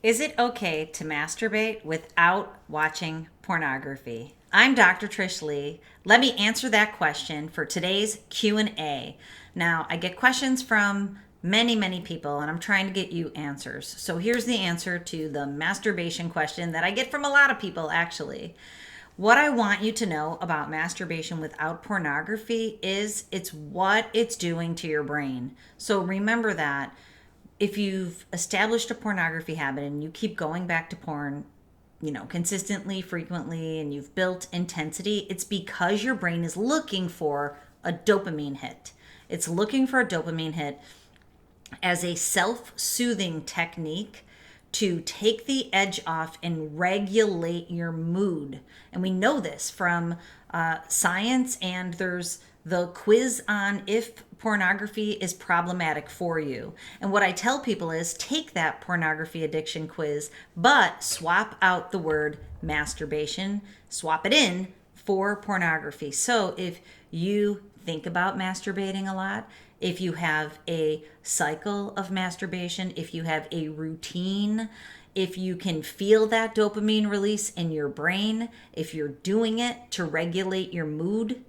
Is it okay to masturbate without watching pornography? I'm Dr. Trish Leigh. Let me answer that question for today's Q&A. Now, I get questions from many people and I'm trying to get you answers. So here's the answer to the masturbation question that I get from a lot of people actually. What I want you to know about masturbation without pornography is it's what it's doing to your brain. So remember that if you've established a pornography habit and you keep going back to porn, consistently, frequently, and you've built intensity, it's because your brain is looking for a dopamine hit. It's looking for a dopamine hit as a self soothing technique to take the edge off and regulate your mood. And we know this from science, and there's the quiz on if pornography is problematic for you. And what I tell people is take that pornography addiction quiz, but swap out the word masturbation, swap it in for pornography. So if you think about masturbating a lot, if you have a cycle of masturbation, if you have a routine, if you can feel that dopamine release in your brain, if you're doing it to regulate your mood,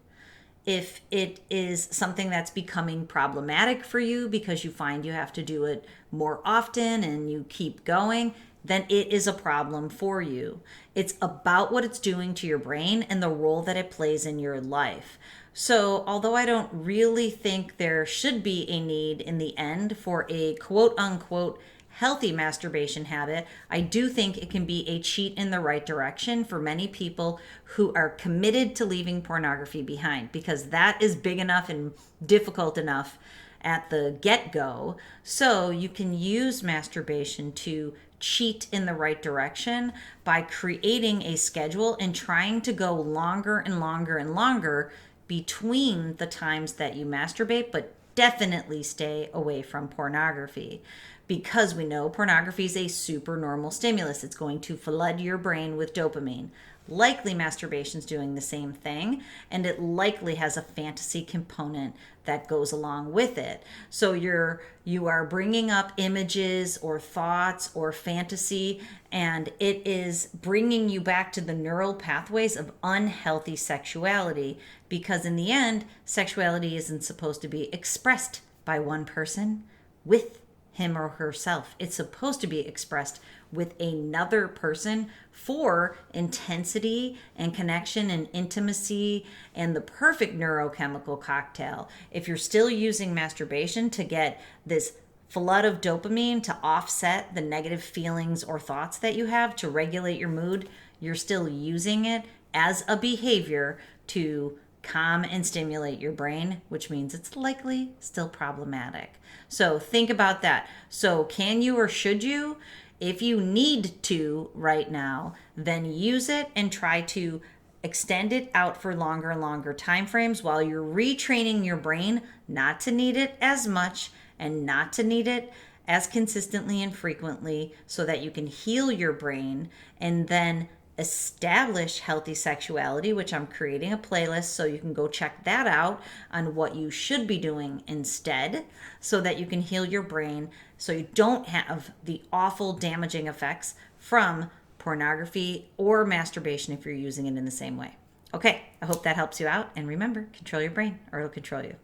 if it is something that's becoming problematic for you because you find you have to do it more often and you keep going, then it is a problem for you. It's about what it's doing to your brain and the role that it plays in your life. So, although I don't really think there should be a need in the end for a quote unquote healthy masturbation habit, I do think it can be a cheat in the right direction for many people who are committed to leaving pornography behind, because that is big enough and difficult enough at the get-go. So you can use masturbation to cheat in the right direction by creating a schedule and trying to go longer and longer and longer between the times that you masturbate, but definitely stay away from pornography, because we know pornography is a super normal stimulus. It's going to flood your brain with dopamine. Likely masturbation's doing the same thing, and it likely has a fantasy component that goes along with it. So you are bringing up images or thoughts or fantasy, and it is bringing you back to the neural pathways of unhealthy sexuality, because in the end, sexuality isn't supposed to be expressed by one person with him or herself. It's supposed to be expressed with another person for intensity and connection and intimacy and the perfect neurochemical cocktail. If you're still using masturbation to get this flood of dopamine to offset the negative feelings or thoughts that you have to regulate your mood, you're still using it as a behavior to calm and stimulate your brain, which means it's likely still problematic. So think about that. So can you or should you? If you need to right now, then use it and try to extend it out for longer and longer time frames while you're retraining your brain not to need it as much and not to need it as consistently and frequently, so that you can heal your brain and then establish healthy sexuality, which I'm creating a playlist so you can go check that out on what you should be doing instead, so that you can heal your brain so you don't have the awful damaging effects from pornography or masturbation if you're using it in the same way. Okay, I hope that helps you out, and remember, control your brain or it'll control you.